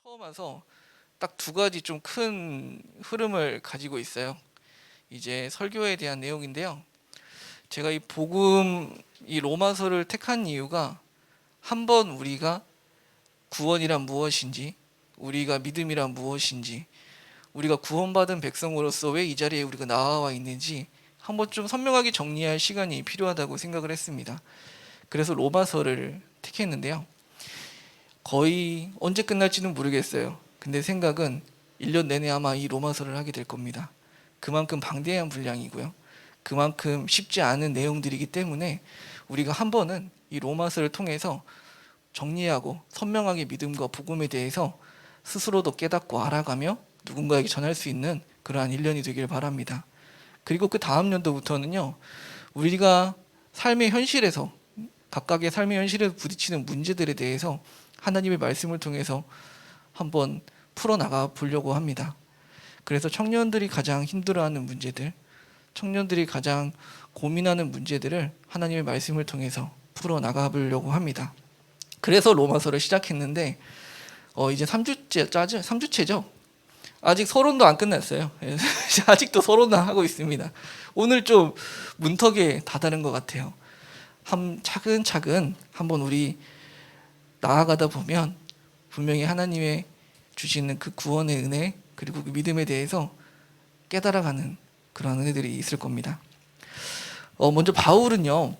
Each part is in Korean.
처음 와서 딱 두 가지 좀 큰 흐름을 가지고 있어요. 이제 설교에 대한 내용인데요. 제가 이 로마서를 택한 이유가 한번 우리가 구원이란 무엇인지, 우리가 믿음이란 무엇인지, 우리가 구원받은 백성으로서 왜 이 자리에 우리가 나와 있는지 한번 좀 선명하게 정리할 시간이 필요하다고 생각을 했습니다. 그래서 로마서를 택했는데요. 거의 언제 끝날지는 모르겠어요. 근데 생각은 1년 내내 아마 이 로마서를 하게 될 겁니다. 그만큼 방대한 분량이고요. 그만큼 쉽지 않은 내용들이기 때문에 우리가 한 번은 이 로마서를 통해서 정리하고 선명하게 믿음과 복음에 대해서 스스로도 깨닫고 알아가며 누군가에게 전할 수 있는 그러한 1년이 되길 바랍니다. 그리고 그 다음 연도부터는요, 우리가 삶의 현실에서 각각의 삶의 현실에서 부딪히는 문제들에 대해서 하나님의 말씀을 통해서 한번 풀어나가 보려고 합니다. 그래서 청년들이 가장 힘들어하는 문제들, 청년들이 가장 고민하는 문제들을 하나님의 말씀을 통해서 풀어나가 보려고 합니다. 그래서 로마서를 시작했는데 이제 3주째죠? 아직 서론도 안 끝났어요. 아직도 서론을 하고 있습니다. 오늘 좀 문턱에 다다른 것 같아요. 차근차근 한번 우리 나아가다 보면 분명히 하나님의 주시는 그 구원의 은혜 그리고 그 믿음에 대해서 깨달아가는 그런 은혜들이 있을 겁니다. 먼저 바울은요,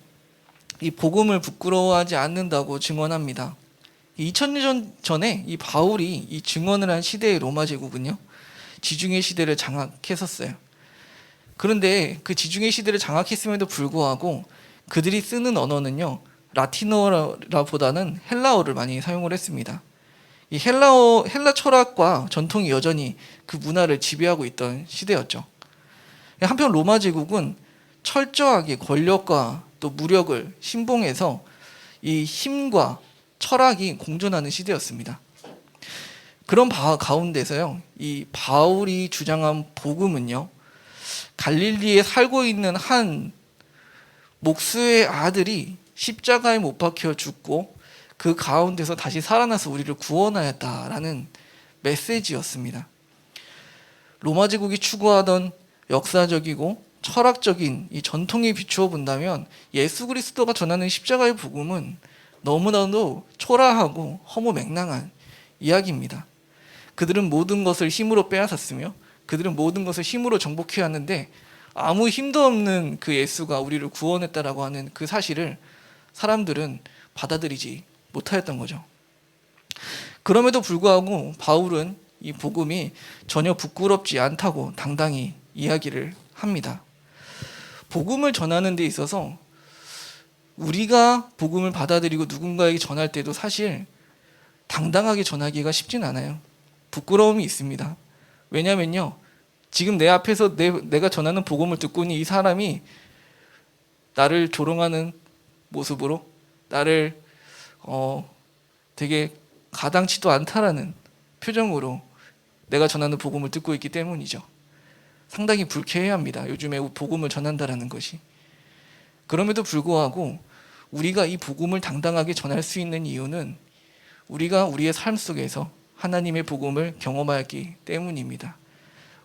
이 복음을 부끄러워하지 않는다고 증언합니다. 2000년 전에 이 바울이 이 증언을 한 시대의 로마 제국은요, 지중해 시대를 장악했었어요. 그런데 그 지중해 시대를 장악했음에도 불구하고 그들이 쓰는 언어는요, 라틴어보다는 헬라어를 많이 사용을 했습니다. 이 헬라 철학과 전통이 여전히 그 문화를 지배하고 있던 시대였죠. 한편 로마 제국은 철저하게 권력과 또 무력을 신봉해서 이 힘과 철학이 공존하는 시대였습니다. 그런 가운데서요, 이 바울이 주장한 복음은요, 갈릴리에 살고 있는 한 목수의 아들이 십자가에 못 박혀 죽고 그 가운데서 다시 살아나서 우리를 구원하였다라는 메시지였습니다. 로마 제국이 추구하던 역사적이고 철학적인 이 전통에 비추어 본다면 예수 그리스도가 전하는 십자가의 복음은 너무나도 초라하고 허무맹랑한 이야기입니다. 그들은 모든 것을 힘으로 빼앗았으며 그들은 모든 것을 힘으로 정복해야 하는데 아무 힘도 없는 그 예수가 우리를 구원했다라고 하는 그 사실을 사람들은 받아들이지 못하였던 거죠. 그럼에도 불구하고 바울은 이 복음이 전혀 부끄럽지 않다고 당당히 이야기를 합니다. 복음을 전하는 데 있어서 우리가 복음을 받아들이고 누군가에게 전할 때도 사실 당당하게 전하기가 쉽진 않아요. 부끄러움이 있습니다. 왜냐면요, 지금 내 앞에서 내가 전하는 복음을 듣고 있는 이 사람이 나를 조롱하는 모습으로 나를 되게 가당치도 않다라는 표정으로 내가 전하는 복음을 듣고 있기 때문이죠. 상당히 불쾌해합니다. 요즘에 복음을 전한다라는 것이. 그럼에도 불구하고 우리가 이 복음을 당당하게 전할 수 있는 이유는 우리가 우리의 삶 속에서 하나님의 복음을 경험하였기 때문입니다.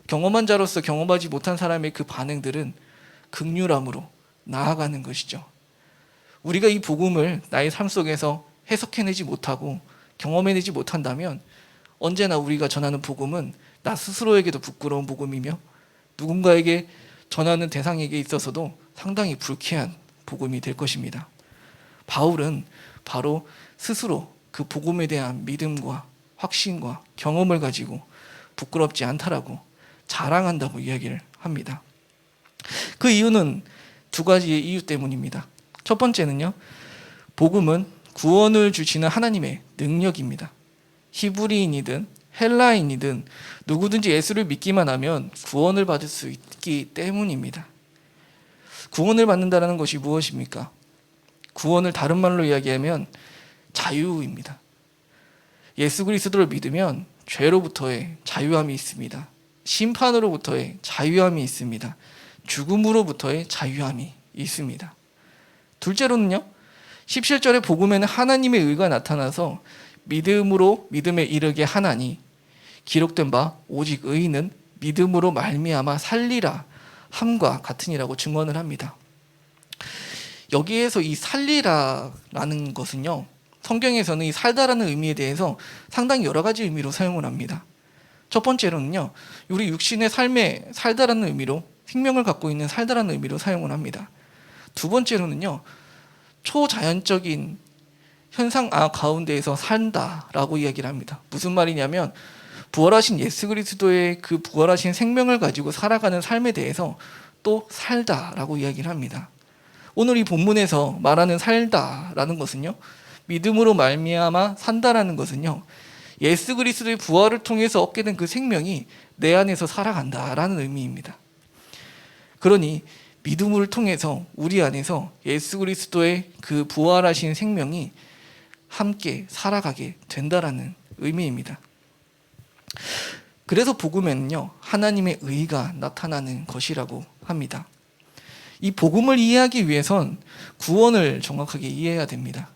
경험한 자로서 경험하지 못한 사람의 그 반응들은 긍휼함으로 나아가는 것이죠. 우리가 이 복음을 나의 삶 속에서 해석해내지 못하고 경험해내지 못한다면 언제나 우리가 전하는 복음은 나 스스로에게도 부끄러운 복음이며 누군가에게 전하는 대상에게 있어서도 상당히 불쾌한 복음이 될 것입니다. 바울은 바로 스스로 그 복음에 대한 믿음과 확신과 경험을 가지고 부끄럽지 않다라고 자랑한다고 이야기를 합니다. 그 이유는 두 가지의 이유 때문입니다. 첫 번째는요, 복음은 구원을 주시는 하나님의 능력입니다. 히브리인이든 헬라인이든 누구든지 예수를 믿기만 하면 구원을 받을 수 있기 때문입니다. 구원을 받는다는 것이 무엇입니까? 구원을 다른 말로 이야기하면 자유입니다. 예수 그리스도를 믿으면 죄로부터의 자유함이 있습니다. 심판으로부터의 자유함이 있습니다. 죽음으로부터의 자유함이 있습니다. 둘째로는요, 17절의 복음에는 하나님의 의가 나타나서 믿음으로 믿음에 이르게 하나니 기록된 바 오직 의인은 믿음으로 말미암아 살리라 함과 같으니라고 증언을 합니다. 여기에서 이 살리라라는 것은요, 성경에서는 이 살다라는 의미에 대해서 상당히 여러 가지 의미로 사용을 합니다. 첫 번째로는요, 우리 육신의 삶에 살다라는 의미로, 생명을 갖고 있는 살다라는 의미로 사용을 합니다. 두 번째로는요, 초자연적인 현상 가운데에서 산다라고 이야기를 합니다. 무슨 말이냐면 부활하신 예수 그리스도의 그 부활하신 생명을 가지고 살아가는 삶에 대해서 또 살다라고 이야기를 합니다. 오늘 이 본문에서 말하는 살다라는 것은요, 믿음으로 말미암아 산다라는 것은요, 예수 그리스도의 부활을 통해서 얻게 된 그 생명이 내 안에서 살아간다라는 의미입니다. 그러니 믿음을 통해서 우리 안에서 예수 그리스도의 그 부활하신 생명이 함께 살아가게 된다라는 의미입니다. 그래서 복음에는요, 하나님의 의가 나타나는 것이라고 합니다. 이 복음을 이해하기 위해선 구원을 정확하게 이해해야 됩니다.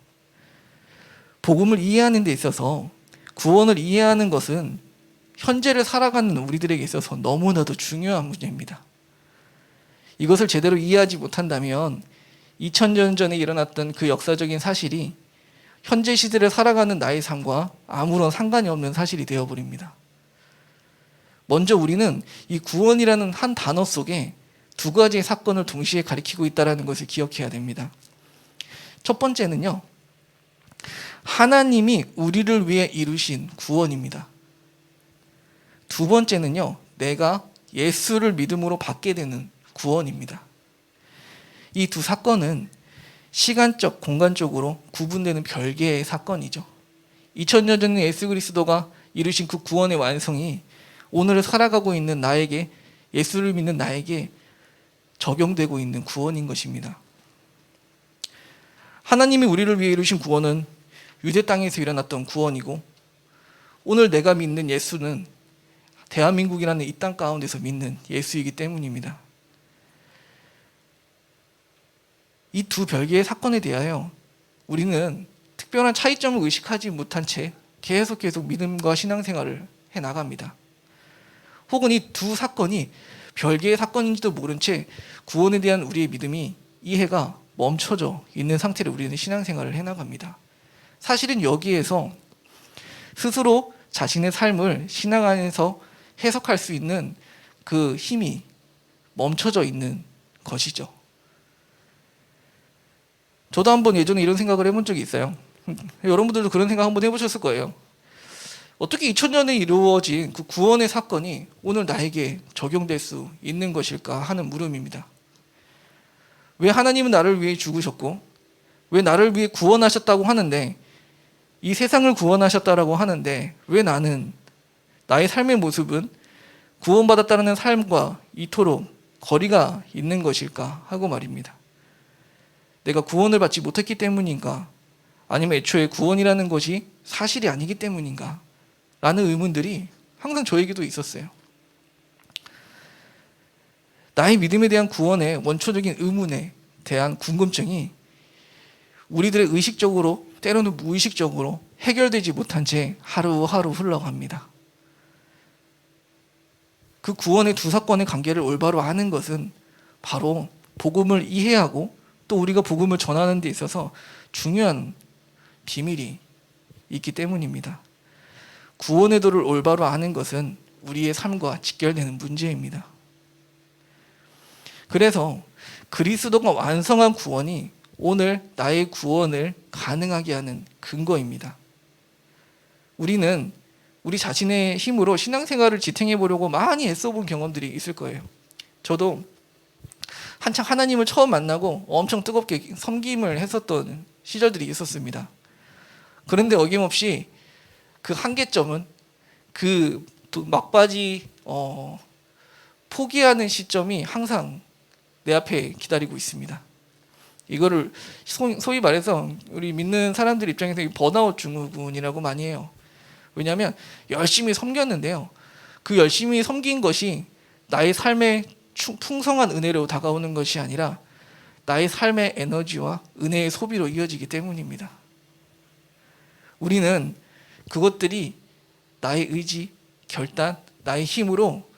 복음을 이해하는 데 있어서 구원을 이해하는 것은 현재를 살아가는 우리들에게 있어서 너무나도 중요한 문제입니다. 이것을 제대로 이해하지 못한다면 2000년 전에 일어났던 그 역사적인 사실이 현재 시대를 살아가는 나의 삶과 아무런 상관이 없는 사실이 되어버립니다. 먼저 우리는 이 구원이라는 한 단어 속에 두 가지의 사건을 동시에 가리키고 있다는 것을 기억해야 됩니다. 첫 번째는요, 하나님이 우리를 위해 이루신 구원입니다. 두 번째는요, 내가 예수를 믿음으로 받게 되는 구원입니다. 이 두 사건은 시간적, 공간적으로 구분되는 별개의 사건이죠. 2000년 전에 예수 그리스도가 이루신 그 구원의 완성이 오늘 살아가고 있는 나에게, 예수를 믿는 나에게 적용되고 있는 구원인 것입니다. 하나님이 우리를 위해 이루신 구원은 유대 땅에서 일어났던 구원이고, 오늘 내가 믿는 예수는 대한민국이라는 이 땅 가운데서 믿는 예수이기 때문입니다. 이 두 별개의 사건에 대하여 우리는 특별한 차이점을 의식하지 못한 채 계속 믿음과 신앙생활을 해나갑니다. 혹은 이 두 사건이 별개의 사건인지도 모른 채 구원에 대한 우리의 믿음이, 이해가 멈춰져 있는 상태로 우리는 신앙생활을 해나갑니다. 사실은 여기에서 스스로 자신의 삶을 신앙 안에서 해석할 수 있는 그 힘이 멈춰져 있는 것이죠. 저도 한번 예전에 이런 생각을 해본 적이 있어요. 여러분들도 그런 생각 한번 해보셨을 거예요. 어떻게 2000년에 이루어진 그 구원의 사건이 오늘 나에게 적용될 수 있는 것일까 하는 물음입니다. 왜 하나님은 나를 위해 죽으셨고, 왜 나를 위해 구원하셨다고 하는데, 이 세상을 구원하셨다라고 하는데, 왜 나는, 나의 삶의 모습은 구원받았다는 삶과 이토록 거리가 있는 것일까 하고 말입니다. 내가 구원을 받지 못했기 때문인가? 아니면 애초에 구원이라는 것이 사실이 아니기 때문인가? 라는 의문들이 항상 저에게도 있었어요. 나의 믿음에 대한 구원의 원초적인 의문에 대한 궁금증이 우리들의 의식적으로, 때로는 무의식적으로 해결되지 못한 채 하루하루 흘러갑니다. 그 구원의 두 사건의 관계를 올바로 아는 것은 바로 복음을 이해하고 또 우리가 복음을 전하는 데 있어서 중요한 비밀이 있기 때문입니다. 구원의 도를 올바로 아는 것은 우리의 삶과 직결되는 문제입니다. 그래서 그리스도가 완성한 구원이 오늘 나의 구원을 가능하게 하는 근거입니다. 우리는 우리 자신의 힘으로 신앙생활을 지탱해 보려고 많이 애써본 경험들이 있을 거예요. 저도 한창 하나님을 처음 만나고 엄청 뜨겁게 섬김을 했었던 시절들이 있었습니다. 그런데 어김없이 그 한계점은 그 막바지 포기하는 시점이 항상 내 앞에 기다리고 있습니다. 이거를 소위 말해서 우리 믿는 사람들 입장에서 번아웃 증후군이라고 많이 해요. 왜냐하면 열심히 섬겼는데요, 그 열심히 섬긴 것이 나의 삶에 풍성한 은혜로 다가오는 것이 아니라 나의 삶의 에너지와 은혜의 소비로 이어지기 때문입니다. 우리는 그것들이 나의 의지, 결단, 나의 힘으로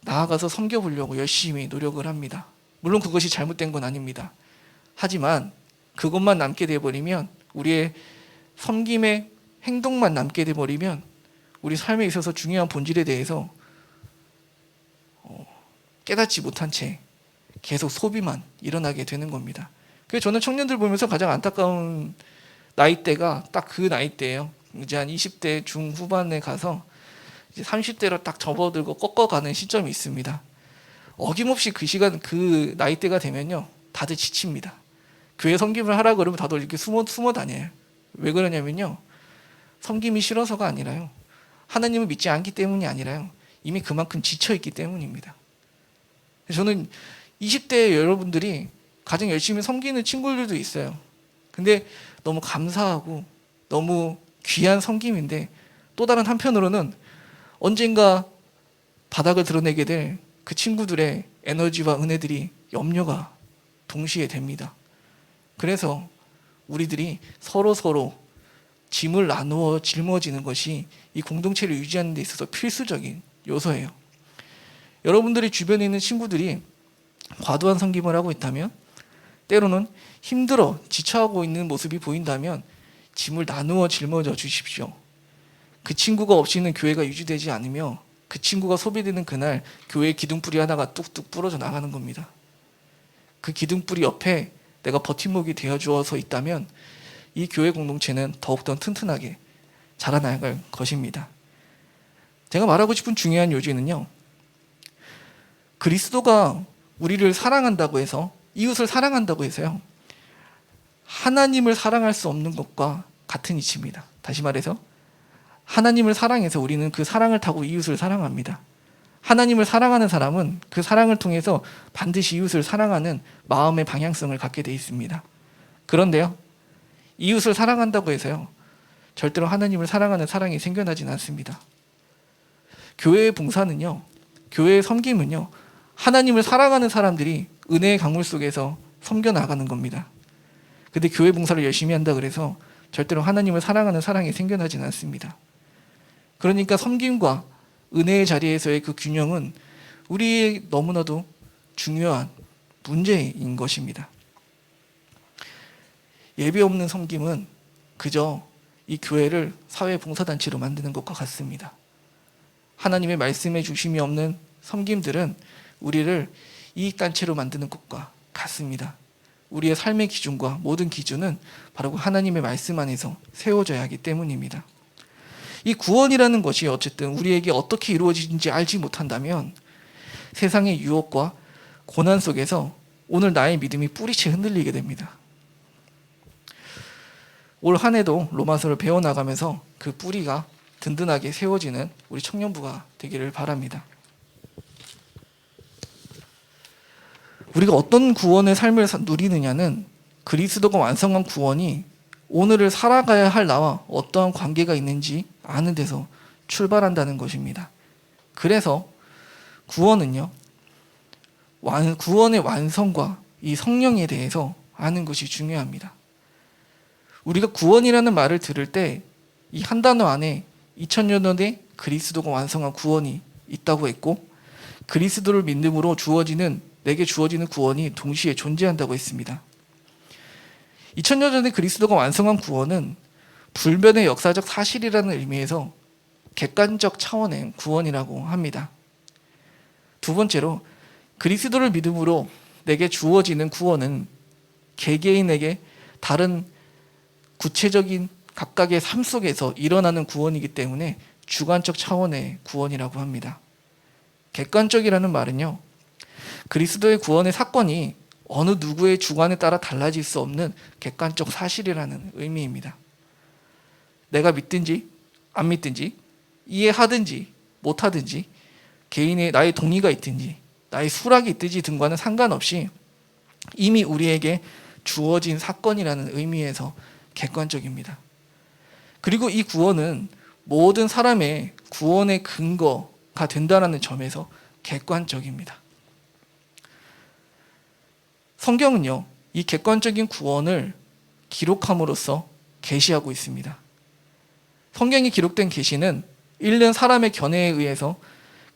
나아가서 섬겨보려고 열심히 노력을 합니다. 물론 그것이 잘못된 건 아닙니다. 하지만 그것만 남게 돼버리면, 우리의 섬김의 행동만 남게 돼버리면 우리 삶에 있어서 중요한 본질에 대해서 깨닫지 못한 채 계속 소비만 일어나게 되는 겁니다. 그래서 저는 청년들 보면서 가장 안타까운 나이대가 딱 그 나이대예요. 이제 한 20대 중후반에 가서 이제 30대로 딱 접어들고 꺾어가는 시점이 있습니다. 어김없이 그 시간, 그 나이대가 되면요, 다들 지칩니다. 교회 섬김을 하라 그러면 다들 이렇게 숨어 다녀요. 왜 그러냐면요, 섬김이 싫어서가 아니라요, 하나님을 믿지 않기 때문이 아니라요, 이미 그만큼 지쳐있기 때문입니다. 저는 20대 여러분들이 가장 열심히 섬기는 친구들도 있어요. 근데 너무 감사하고 너무 귀한 섬김인데, 또 다른 한편으로는 언젠가 바닥을 드러내게 될 그 친구들의 에너지와 은혜들이 염려가 동시에 됩니다. 그래서 우리들이 서로 짐을 나누어 짊어지는 것이 이 공동체를 유지하는 데 있어서 필수적인 요소예요. 여러분들이 주변에 있는 친구들이 과도한 섬김을 하고 있다면, 때로는 힘들어 지쳐하고 있는 모습이 보인다면 짐을 나누어 짊어져 주십시오. 그 친구가 없이는 교회가 유지되지 않으며, 그 친구가 소비되는 그날 교회의 기둥뿌리 하나가 뚝뚝 부러져 나가는 겁니다. 그 기둥뿌리 옆에 내가 버팀목이 되어 주어서 있다면 이 교회 공동체는 더욱더 튼튼하게 자라나갈 것입니다. 제가 말하고 싶은 중요한 요지는요, 그리스도가 우리를 사랑한다고 해서, 이웃을 사랑한다고 해서요, 하나님을 사랑할 수 없는 것과 같은 이치입니다. 다시 말해서 하나님을 사랑해서 우리는 그 사랑을 타고 이웃을 사랑합니다. 하나님을 사랑하는 사람은 그 사랑을 통해서 반드시 이웃을 사랑하는 마음의 방향성을 갖게 돼 있습니다. 그런데요, 이웃을 사랑한다고 해서요, 절대로 하나님을 사랑하는 사랑이 생겨나지는 않습니다. 교회의 봉사는요, 교회의 섬김은요, 하나님을 사랑하는 사람들이 은혜의 강물 속에서 섬겨 나가는 겁니다. 근데 교회 봉사를 열심히 한다 그래서 절대로 하나님을 사랑하는 사랑이 생겨나지는 않습니다. 그러니까 섬김과 은혜의 자리에서의 그 균형은 우리의 너무나도 중요한 문제인 것입니다. 예배 없는 섬김은 그저 이 교회를 사회봉사단체로 만드는 것과 같습니다. 하나님의 말씀에 중심이 없는 섬김들은 우리를 이익단체로 만드는 것과 같습니다. 우리의 삶의 기준과 모든 기준은 바로 하나님의 말씀 안에서 세워져야 하기 때문입니다. 이 구원이라는 것이 어쨌든 우리에게 어떻게 이루어지는지 알지 못한다면 세상의 유혹과 고난 속에서 오늘 나의 믿음이 뿌리채 흔들리게 됩니다. 올 한 해도 로마서를 배워나가면서 그 뿌리가 든든하게 세워지는 우리 청년부가 되기를 바랍니다. 우리가 어떤 구원의 삶을 누리느냐는 그리스도가 완성한 구원이 오늘을 살아가야 할 나와 어떠한 관계가 있는지 아는 데서 출발한다는 것입니다. 그래서 구원은요, 구원의 완성과 이 성령에 대해서 아는 것이 중요합니다. 우리가 구원이라는 말을 들을 때 이 한 단어 안에 2000년 전에 그리스도가 완성한 구원이 있다고 했고, 그리스도를 믿음으로 내게 주어지는 구원이 동시에 존재한다고 했습니다. 2000년 전에 그리스도가 완성한 구원은 불변의 역사적 사실이라는 의미에서 객관적 차원의 구원이라고 합니다. 두 번째로, 그리스도를 믿음으로 내게 주어지는 구원은 개개인에게 다른 구체적인 각각의 삶 속에서 일어나는 구원이기 때문에 주관적 차원의 구원이라고 합니다. 객관적이라는 말은요, 그리스도의 구원의 사건이 어느 누구의 주관에 따라 달라질 수 없는 객관적 사실이라는 의미입니다. 내가 믿든지 안 믿든지, 이해하든지 못하든지, 개인의 나의 동의가 있든지 나의 수락이 있든지 등과는 상관없이 이미 우리에게 주어진 사건이라는 의미에서 객관적입니다. 그리고 이 구원은 모든 사람의 구원의 근거가 된다는 점에서 객관적입니다. 성경은요, 이 객관적인 구원을 기록함으로써 계시하고 있습니다. 성경에 기록된 계시는 읽는 사람의 견해에 의해서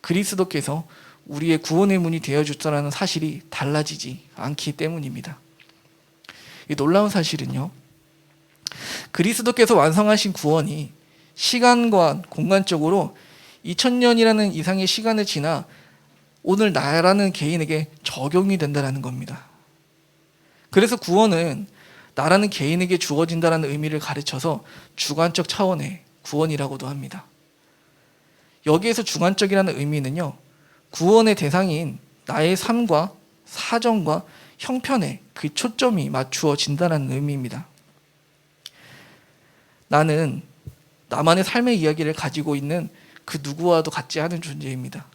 그리스도께서 우리의 구원의 문이 되어주셨다는 사실이 달라지지 않기 때문입니다. 이 놀라운 사실은요, 그리스도께서 완성하신 구원이 시간과 공간적으로 2000년이라는 이상의 시간을 지나 오늘 나라는 개인에게 적용이 된다는 겁니다. 그래서 구원은 나라는 개인에게 주어진다는 의미를 가르쳐서 주관적 차원의 구원이라고도 합니다. 여기에서 주관적이라는 의미는요, 구원의 대상인 나의 삶과 사정과 형편에 그 초점이 맞추어진다는 의미입니다. 나는 나만의 삶의 이야기를 가지고 있는 그 누구와도 같지 않은 존재입니다.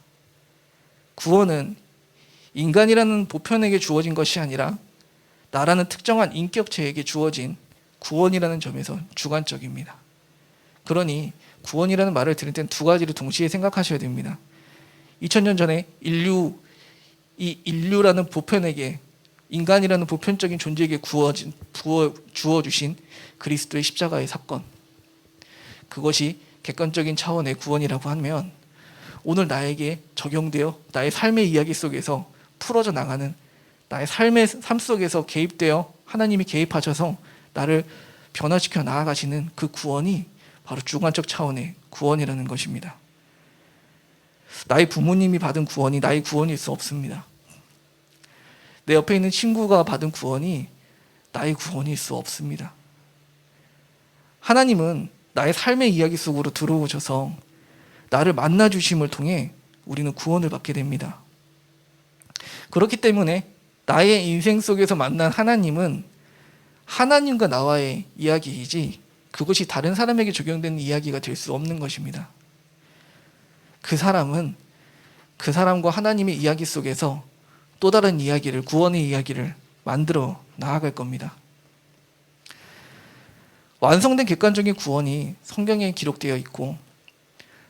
구원은 인간이라는 보편에게 주어진 것이 아니라 나라는 특정한 인격체에게 주어진 구원이라는 점에서 주관적입니다. 그러니 구원이라는 말을 들을 땐 두 가지를 동시에 생각하셔야 됩니다. 2000년 전에 인류라는 보편에게, 인간이라는 보편적인 존재에게 주어주신 그리스도의 십자가의 사건, 그것이 객관적인 차원의 구원이라고 하면 오늘 나에게 적용되어 나의 삶의 이야기 속에서 풀어져 나가는, 나의 삶 속에서 개입되어 하나님이 개입하셔서 나를 변화시켜 나아가시는 그 구원이 바로 주관적 차원의 구원이라는 것입니다. 나의 부모님이 받은 구원이 나의 구원일 수 없습니다. 내 옆에 있는 친구가 받은 구원이 나의 구원일 수 없습니다. 하나님은 나의 삶의 이야기 속으로 들어오셔서 나를 만나주심을 통해 우리는 구원을 받게 됩니다. 그렇기 때문에 나의 인생 속에서 만난 하나님은 하나님과 나와의 이야기이지 그것이 다른 사람에게 적용되는 이야기가 될 수 없는 것입니다. 그 사람은 그 사람과 하나님의 이야기 속에서 또 다른 이야기를, 구원의 이야기를 만들어 나아갈 겁니다. 완성된 객관적인 구원이 성경에 기록되어 있고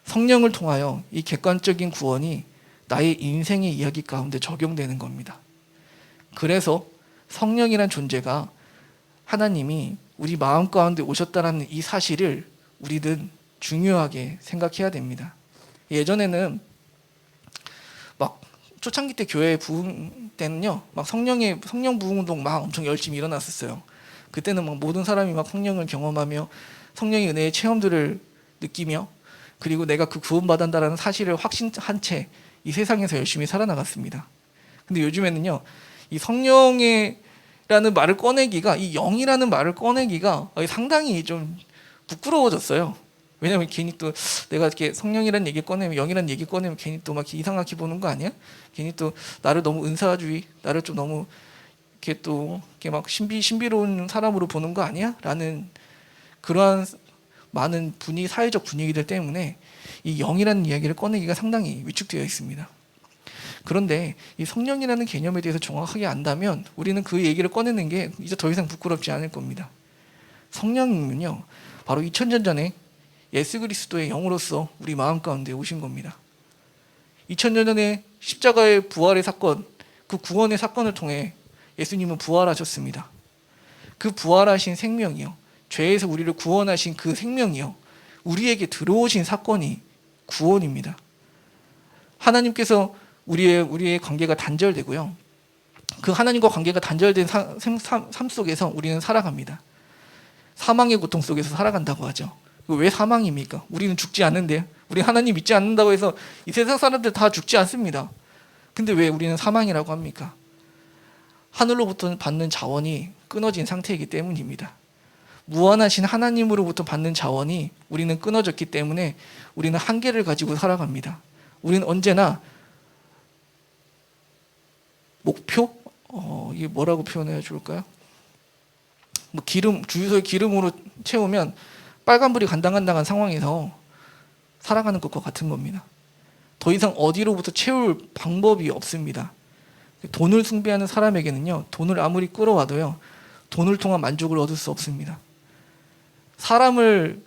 성령을 통하여 이 객관적인 구원이 나의 인생의 이야기 가운데 적용되는 겁니다. 그래서 성령이란 존재가 하나님이 우리 마음 가운데 오셨다는 이 사실을 우리는 중요하게 생각해야 됩니다. 예전에는 막 초창기 때 교회 부흥 때는요, 막 성령 부흥 운동 막 엄청 열심히 일어났었어요. 그때는 막 모든 사람이 막 성령을 경험하며 성령의 은혜의 체험들을 느끼며 그리고 내가 그 구원받았다는 사실을 확신한 채 이 세상에서 열심히 살아나갔습니다. 근데 요즘에는요, 이 성령이라는 말을 꺼내기가, 이 영이라는 말을 꺼내기가 상당히 좀 부끄러워졌어요. 왜냐면 괜히 또 내가 이렇게 성령이라는 얘기 꺼내면, 영이라는 얘기 꺼내면 괜히 또 막 이상하게 보는 거 아니야? 괜히 또 나를 너무 은사주의, 나를 좀 너무 이렇게 또 이렇게 막 신비로운 사람으로 보는 거 아니야? 라는 그러한 많은 사회적 분위기들 때문에 이 영이라는 이야기를 꺼내기가 상당히 위축되어 있습니다. 그런데 이 성령이라는 개념에 대해서 정확하게 안다면 우리는 그 얘기를 꺼내는 게 이제 더 이상 부끄럽지 않을 겁니다. 성령님은요, 바로 2000년 전에 예수 그리스도의 영으로서 우리 마음 가운데 오신 겁니다. 2000년 전에 십자가의 부활의 사건, 그 구원의 사건을 통해 예수님은 부활하셨습니다. 그 부활하신 생명이요, 죄에서 우리를 구원하신 그 생명이요, 우리에게 들어오신 사건이 구원입니다. 하나님께서 우리의 관계가 단절되고요, 그 하나님과 관계가 단절된 삶 속에서 우리는 살아갑니다. 사망의 고통 속에서 살아간다고 하죠. 왜 사망입니까? 우리는 죽지 않는데요. 우리 하나님 믿지 않는다고 해서 이 세상 사람들 다 죽지 않습니다. 근데 왜 우리는 사망이라고 합니까? 하늘로부터 받는 자원이 끊어진 상태이기 때문입니다. 무한하신 하나님으로부터 받는 자원이 우리는 끊어졌기 때문에 우리는 한계를 가지고 살아갑니다. 우리는 언제나 목표? 이게 뭐라고 표현해야 좋을까요? 뭐 주유소에 기름으로 채우면 빨간불이 간당간당한 상황에서 살아가는 것과 같은 겁니다. 더 이상 어디로부터 채울 방법이 없습니다. 돈을 숭배하는 사람에게는요, 돈을 아무리 끌어와도요, 돈을 통한 만족을 얻을 수 없습니다. 사람을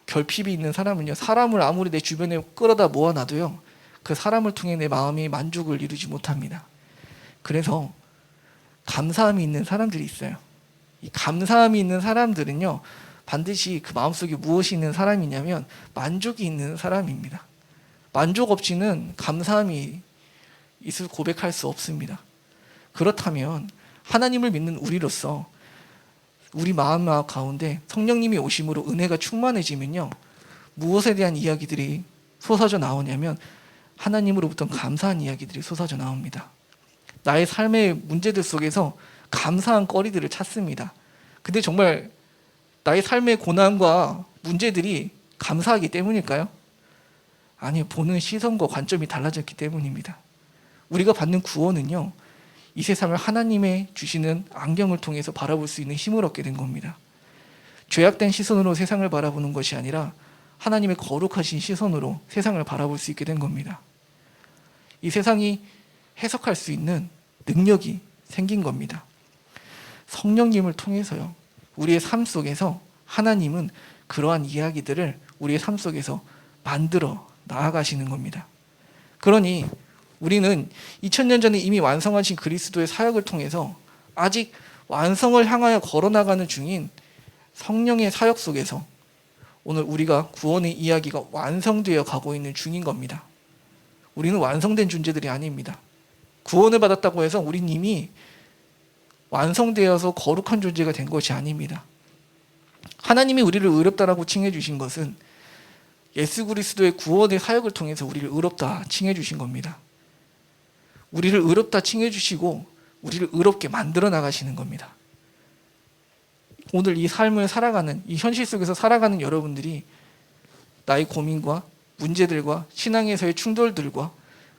결핍이 있는 사람은요, 사람을 아무리 내 주변에 끌어다 모아놔도요, 그 사람을 통해 내 마음이 만족을 이루지 못합니다. 그래서 감사함이 있는 사람들이 있어요. 이 감사함이 있는 사람들은요, 반드시 그 마음속에 무엇이 있는 사람이냐면 만족이 있는 사람입니다. 만족 없이는 감사함이 있을 고백할 수 없습니다. 그렇다면 하나님을 믿는 우리로서 우리 마음 가운데 성령님이 오심으로 은혜가 충만해지면요, 무엇에 대한 이야기들이 솟아져 나오냐면 하나님으로부터 감사한 이야기들이 솟아져 나옵니다. 나의 삶의 문제들 속에서 감사한 거리들을 찾습니다. 근데 정말 나의 삶의 고난과 문제들이 감사하기 때문일까요? 아니요, 보는 시선과 관점이 달라졌기 때문입니다. 우리가 받는 구원은요, 이 세상을 하나님의 주시는 안경을 통해서 바라볼 수 있는 힘을 얻게 된 겁니다. 죄악된 시선으로 세상을 바라보는 것이 아니라 하나님의 거룩하신 시선으로 세상을 바라볼 수 있게 된 겁니다. 이 세상이 해석할 수 있는 능력이 생긴 겁니다. 성령님을 통해서요, 우리의 삶 속에서 하나님은 그러한 이야기들을 우리의 삶 속에서 만들어 나아가시는 겁니다. 그러니 우리는 2000년 전에 이미 완성하신 그리스도의 사역을 통해서 아직 완성을 향하여 걸어나가는 중인 성령의 사역 속에서 오늘 우리가 구원의 이야기가 완성되어 가고 있는 중인 겁니다. 우리는 완성된 존재들이 아닙니다. 구원을 받았다고 해서 우린 이미 완성되어서 거룩한 존재가 된 것이 아닙니다. 하나님이 우리를 의롭다라고 칭해 주신 것은 예수 그리스도의 구원의 사역을 통해서 우리를 의롭다 칭해 주신 겁니다. 우리를 의롭다 칭해 주시고 우리를 의롭게 만들어 나가시는 겁니다. 오늘 이 삶을 살아가는, 이 현실 속에서 살아가는 여러분들이 나의 고민과 문제들과 신앙에서의 충돌들과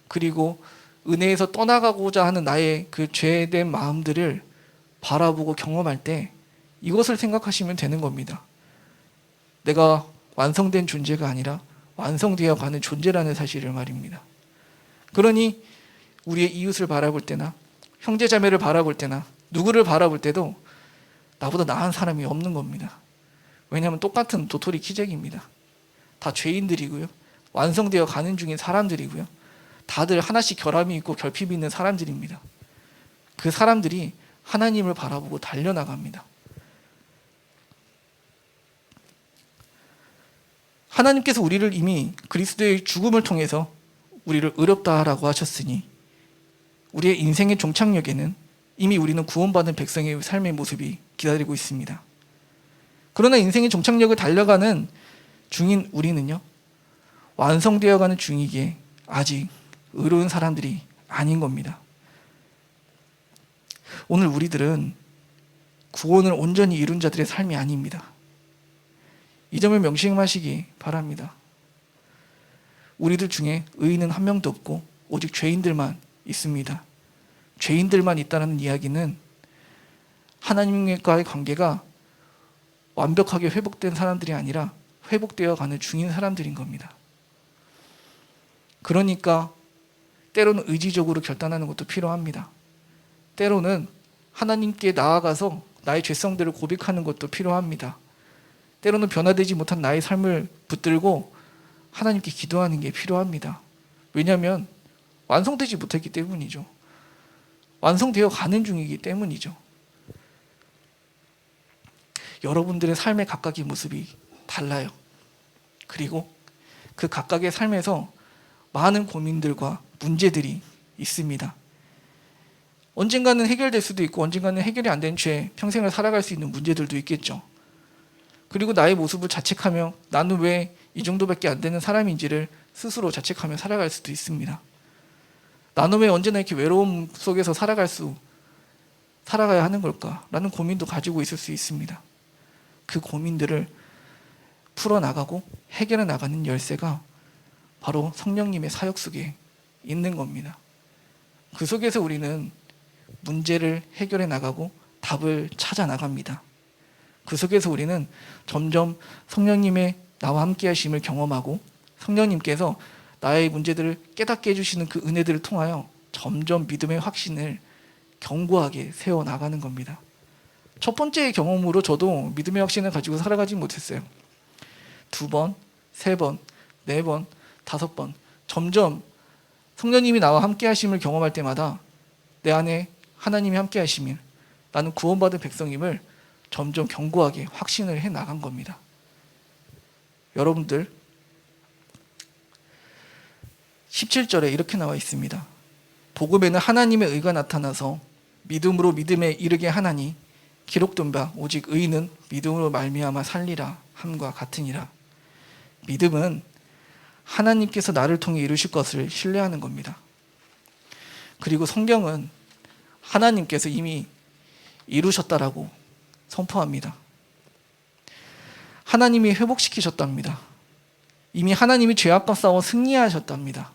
그리고 은혜에서 떠나가고자 하는 나의 그 죄된 마음들을 바라보고 경험할 때 이것을 생각하시면 되는 겁니다. 내가 완성된 존재가 아니라 완성되어 가는 존재라는 사실을 말입니다. 그러니 우리의 이웃을 바라볼 때나 형제자매를 바라볼 때나 누구를 바라볼 때도 나보다 나은 사람이 없는 겁니다. 왜냐하면 똑같은 도토리 키재기입니다. 다 죄인들이고요, 완성되어 가는 중인 사람들이고요, 다들 하나씩 결함이 있고 결핍이 있는 사람들입니다. 그 사람들이 하나님을 바라보고 달려나갑니다. 하나님께서 우리를 이미 그리스도의 죽음을 통해서 우리를 의롭다라고 하셨으니 우리의 인생의 종착역에는 이미 우리는 구원받은 백성의 삶의 모습이 기다리고 있습니다. 그러나 인생의 종착역을 달려가는 중인 우리는요, 완성되어가는 중이기에 아직 의로운 사람들이 아닌 겁니다. 오늘 우리들은 구원을 온전히 이룬 자들의 삶이 아닙니다. 이 점을 명심하시기 바랍니다. 우리들 중에 의인은 한 명도 없고 오직 죄인들만 있습니다. 죄인들만 있다는 이야기는 하나님과의 관계가 완벽하게 회복된 사람들이 아니라 회복되어 가는 중인 사람들인 겁니다. 그러니까 때로는 의지적으로 결단하는 것도 필요합니다. 때로는 하나님께 나아가서 나의 죄성들을 고백하는 것도 필요합니다. 때로는 변화되지 못한 나의 삶을 붙들고 하나님께 기도하는 게 필요합니다. 왜냐하면 완성되지 못했기 때문이죠. 완성되어 가는 중이기 때문이죠. 여러분들의 삶의 각각의 모습이 달라요. 그리고 그 각각의 삶에서 많은 고민들과 문제들이 있습니다. 언젠가는 해결될 수도 있고 언젠가는 해결이 안 된 채 평생을 살아갈 수 있는 문제들도 있겠죠. 그리고 나의 모습을 자책하며 나는 왜 이 정도밖에 안 되는 사람인지를 스스로 자책하며 살아갈 수도 있습니다. 나는 왜 언제나 이렇게 외로움 속에서 살아가야 하는 걸까라는 고민도 가지고 있을 수 있습니다. 그 고민들을 풀어나가고 해결해 나가는 열쇠가 바로 성령님의 사역 속에 있는 겁니다. 그 속에서 우리는 문제를 해결해 나가고 답을 찾아 나갑니다. 그 속에서 우리는 점점 성령님의 나와 함께 하심을 경험하고 성령님께서 나의 문제들을 깨닫게 해주시는 그 은혜들을 통하여 점점 믿음의 확신을 견고하게 세워나가는 겁니다. 첫 번째 경험으로 저도 믿음의 확신을 가지고 살아가지 못했어요. 2번, 3번, 4번, 5번 점점 성령님이 나와 함께 하심을 경험할 때마다 내 안에 하나님이 함께 하심을, 나는 구원받은 백성임을 점점 견고하게 확신을 해 나간 겁니다. 여러분들 17절에 이렇게 나와 있습니다. 복음에는 하나님의 의가 나타나서 믿음으로 믿음에 이르게 하나니 기록된 바 오직 의는 믿음으로 말미암아 살리라 함과 같으니라. 믿음은 하나님께서 나를 통해 이루실 것을 신뢰하는 겁니다. 그리고 성경은 하나님께서 이미 이루셨다라고 선포합니다. 하나님이 회복시키셨답니다. 이미 하나님이 죄악과 싸워 승리하셨답니다.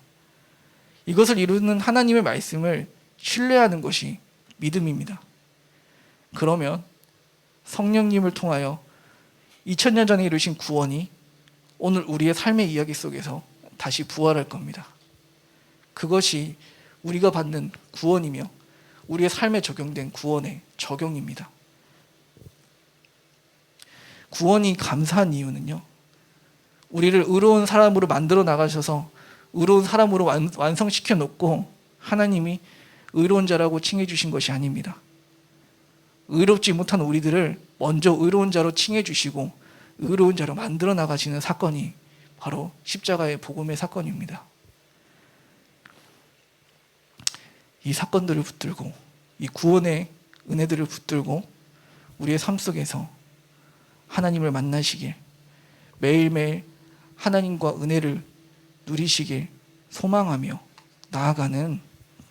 이것을 이루는 하나님의 말씀을 신뢰하는 것이 믿음입니다. 그러면 성령님을 통하여 2000년 전에 이루신 구원이 오늘 우리의 삶의 이야기 속에서 다시 부활할 겁니다. 그것이 우리가 받는 구원이며 우리의 삶에 적용된 구원의 적용입니다. 구원이 감사한 이유는요, 우리를 의로운 사람으로 만들어 나가셔서 의로운 사람으로 완성시켜 놓고 하나님이 의로운 자라고 칭해 주신 것이 아닙니다. 의롭지 못한 우리들을 먼저 의로운 자로 칭해 주시고 의로운 자로 만들어 나가시는 사건이 바로 십자가의 복음의 사건입니다. 이 사건들을 붙들고 이 구원의 은혜들을 붙들고 우리의 삶 속에서 하나님을 만나시길, 매일매일 하나님과 은혜를 누리시길 소망하며 나아가는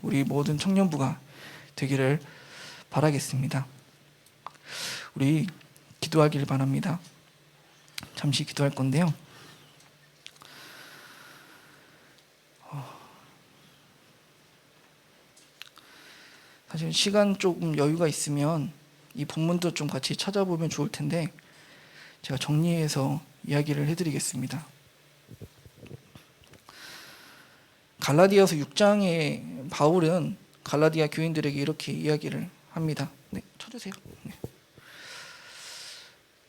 우리 모든 청년부가 되기를 바라겠습니다. 우리 기도하길 바랍니다. 잠시 기도할 건데요. 사실 시간 조금 여유가 있으면 이 본문도 좀 같이 찾아보면 좋을 텐데 제가 정리해서 이야기를 해드리겠습니다. 갈라디아서 6장에 바울은 갈라디아 교인들에게 이렇게 이야기를 합니다. 네, 쳐주세요. 네.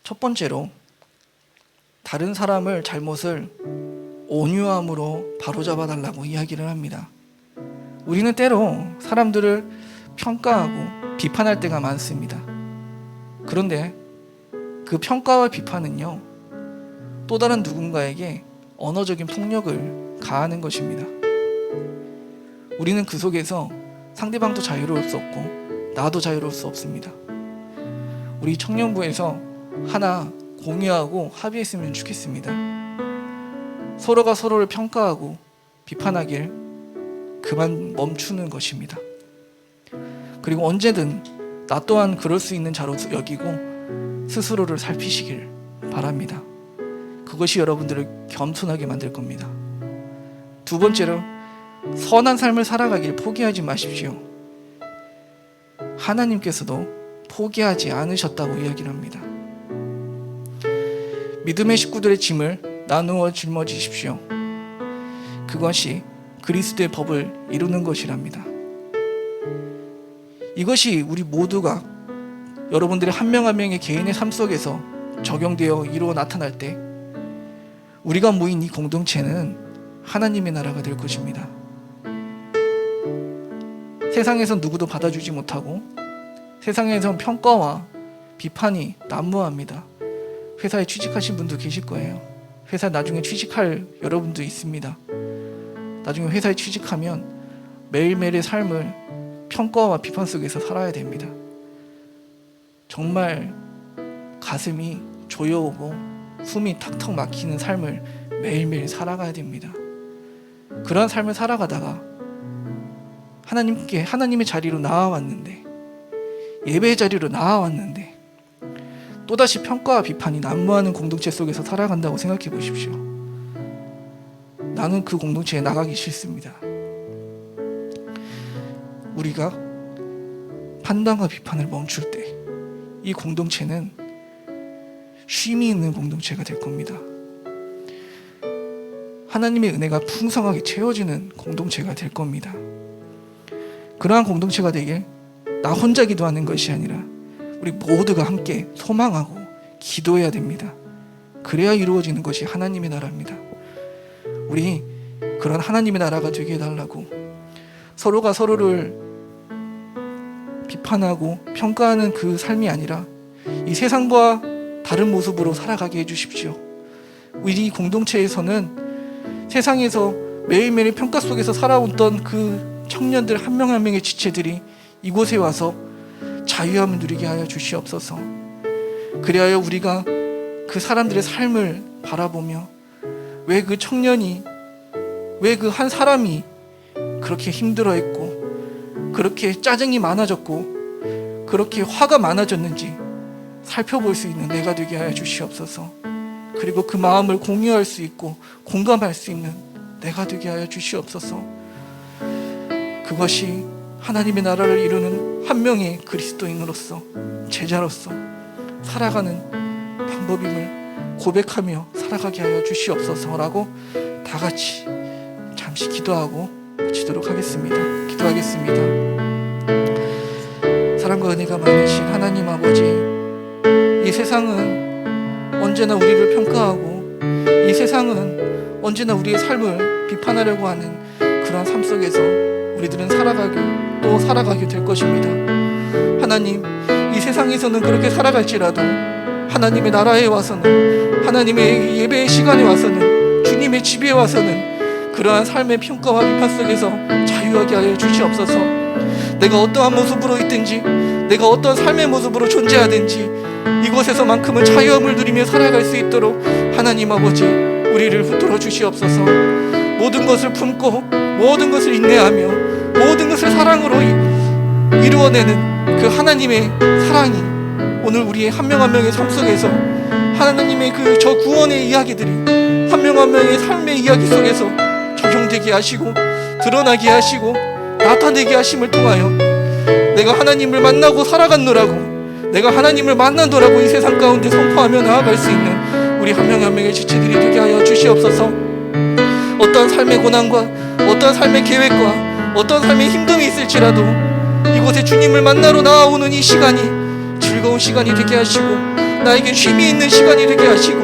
첫 번째로 다른 사람을 잘못을 온유함으로 바로잡아달라고 이야기를 합니다. 우리는 때로 사람들을 평가하고 비판할 때가 많습니다. 그런데 그 평가와 비판은요, 또 다른 누군가에게 언어적인 폭력을 가하는 것입니다. 우리는 그 속에서 상대방도 자유로울 수 없고 나도 자유로울 수 없습니다. 우리 청년부에서 하나 공유하고 합의했으면 좋겠습니다. 서로가 서로를 평가하고 비판하길 그만 멈추는 것입니다. 그리고 언제든 나 또한 그럴 수 있는 자로 여기고 스스로를 살피시길 바랍니다. 그것이 여러분들을 겸손하게 만들 겁니다. 두 번째로 선한 삶을 살아가길 포기하지 마십시오. 하나님께서도 포기하지 않으셨다고 이야기를 합니다. 믿음의 식구들의 짐을 나누어 짊어지십시오. 그것이 그리스도의 법을 이루는 것이랍니다. 이것이 우리 모두가 여러분들의 한 명 한 명의 개인의 삶 속에서 적용되어 이루어 나타날 때 우리가 모인 이 공동체는 하나님의 나라가 될 것입니다. 세상에서 누구도 받아주지 못하고 세상에선 평가와 비판이 난무합니다. 회사에 취직하신 분도 계실 거예요. 회사에 나중에 취직할 여러분도 있습니다. 나중에 회사에 취직하면 매일매일의 삶을 평가와 비판 속에서 살아야 됩니다. 정말 가슴이 조여오고 숨이 턱턱 막히는 삶을 매일매일 살아가야 됩니다. 그러한 삶을 살아가다가 하나님의 자리로 나아왔는데, 예배의 자리로 나아왔는데 또다시 평가와 비판이 난무하는 공동체 속에서 살아간다고 생각해 보십시오. 나는 그 공동체에 나가기 싫습니다. 우리가 판단과 비판을 멈출 때 이 공동체는 쉼이 있는 공동체가 될 겁니다. 하나님의 은혜가 풍성하게 채워지는 공동체가 될 겁니다. 그러한 공동체가 되길 나 혼자 기도하는 것이 아니라 우리 모두가 함께 소망하고 기도해야 됩니다. 그래야 이루어지는 것이 하나님의 나라입니다. 우리 그런 하나님의 나라가 되게 해달라고, 서로가 서로를 비판하고 평가하는 그 삶이 아니라 이 세상과 다른 모습으로 살아가게 해주십시오. 우리 공동체에서는 세상에서 매일매일 평가 속에서 살아왔던 그 청년들 한 명 한 명의 지체들이 이곳에 와서 자유함을 누리게 하여 주시옵소서. 그리하여 우리가 그 사람들의 삶을 바라보며 왜 그 청년이, 왜 그 한 사람이 그렇게 힘들어했고 그렇게 짜증이 많아졌고 그렇게 화가 많아졌는지 살펴볼 수 있는 내가 되게 하여 주시옵소서. 그리고 그 마음을 공유할 수 있고 공감할 수 있는 내가 되게 하여 주시옵소서. 그것이 하나님의 나라를 이루는 한 명의 그리스도인으로서, 제자로서 살아가는 방법임을 고백하며 살아가게 하여 주시옵소서라고 다 같이 잠시 기도하고 마치도록 하겠습니다. 기도하겠습니다. 사랑과 은혜가 많으신 하나님 아버지, 이 세상은 언제나 우리를 평가하고 이 세상은 언제나 우리의 삶을 비판하려고 하는 그러한 삶 속에서 우리들은 살아가게 될 것입니다. 하나님, 이 세상에서는 그렇게 살아갈지라도 하나님의 나라에 와서는, 하나님의 예배의 시간에 와서는, 주님의 집에 와서는 그러한 삶의 평가와 비판 속에서 자유하게 하여 주시옵소서. 내가 어떠한 모습으로 있든지, 내가 어떤 삶의 모습으로 존재하든지 이곳에서만큼은 자유함을 누리며 살아갈 수 있도록 하나님 아버지, 우리를 붙들어 주시옵소서. 모든 것을 품고 모든 것을 인내하며 모든 것을 사랑으로 이루어내는 그 하나님의 사랑이 오늘 우리의 한 명 한 명의 삶 속에서 하나님의 그 저 구원의 이야기들이 한 명 한 명의 삶의 이야기 속에서 적용되게 하시고 드러나게 하시고 나타내게 하심을 통하여 내가 하나님을 만나고 살아갔노라고, 내가 하나님을 만난노라고 이 세상 가운데 선포하며 나아갈 수 있는 우리 한 명 한 명의 지체들이 되게 하여 주시옵소서. 어떤 삶의 고난과 어떤 삶의 계획과 어떤 삶의 힘듦이 있을지라도 이곳에 주님을 만나러 나아오는 이 시간이 즐거운 시간이 되게 하시고 나에게 쉼이 있는 시간이 되게 하시고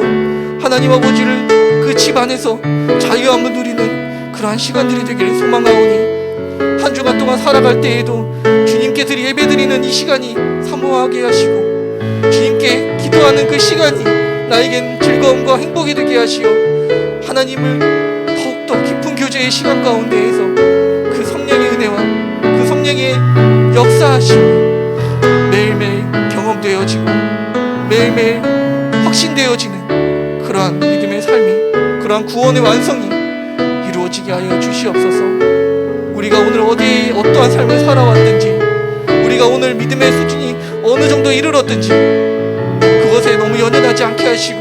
하나님 아버지를 그 집 안에서 자유함을 누리는 그러한 시간들이 되기를 소망하오니 한 주간 동안 살아갈 때에도 주님께 예배드리는 이 시간이 사모하게 하시고 주님께 기도하는 그 시간이 나에겐 즐거움과 행복이 되게 하시어 하나님을 더욱더 깊은 교제의 시간 가운데에서 그 성령의 은혜와 그 성령의 역사하심이 매일매일 경험되어지고 매일매일 확신되어지는 그러한 믿음의 삶이, 그러한 구원의 완성이 이루어지게 하여 주시옵소서. 우리가 오늘 어디에 어떠한 삶을 살아왔든지, 우리가 오늘 믿음의 수준이 어느 정도 이르렀든지 그것에 너무 연연하지 않게 하시고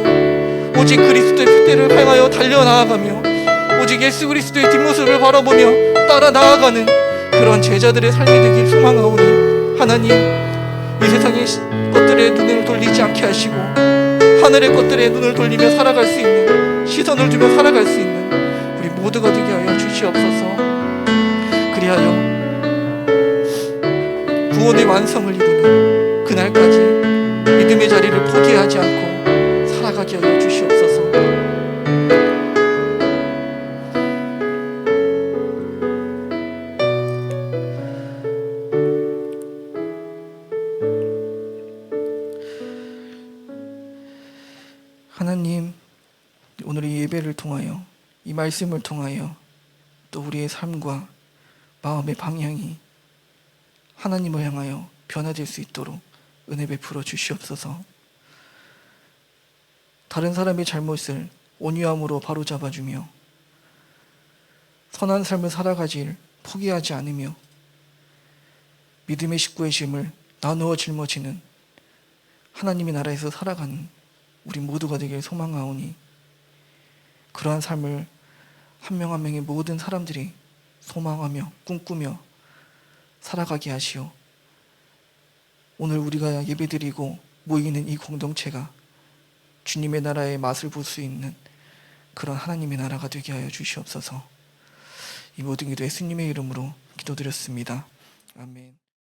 오직 그리스도의 표대를 향하여 달려나아가며 오직 예수 그리스도의 뒷모습을 바라보며 따라 나아가는 그런 제자들의 삶이 되길 소망하오니 하나님, 이 세상의 것들에 눈을 돌리지 않게 하시고 하늘의 것들에 눈을 돌리며 살아갈 수 있는, 시선을 두며 살아갈 수 있는 우리 모두가 되게 하여 주시옵소서. 그리하여 구원의 완성을 이루는 그날까지 믿음의 자리를 포기하지 않고 살아가게 하여 주시옵소서. 하나님, 오늘 이 예배를 통하여, 이 말씀을 통하여 또 우리의 삶과 마음의 방향이 하나님을 향하여 변화될 수 있도록 은혜 베풀어 주시옵소서. 다른 사람의 잘못을 온유함으로 바로잡아주며 선한 삶을 살아가길 포기하지 않으며 믿음의 식구의 짐을 나누어 짊어지는 하나님의 나라에서 살아가는 우리 모두가 되길 소망하오니 그러한 삶을 한 명 한 명의 모든 사람들이 소망하며 꿈꾸며 살아가게 하시오. 오늘 우리가 예배드리고 모이는 이 공동체가 주님의 나라의 맛을 볼 수 있는 그런 하나님의 나라가 되게 하여 주시옵소서. 이 모든 기도 예수님의 이름으로 기도드렸습니다. 아멘.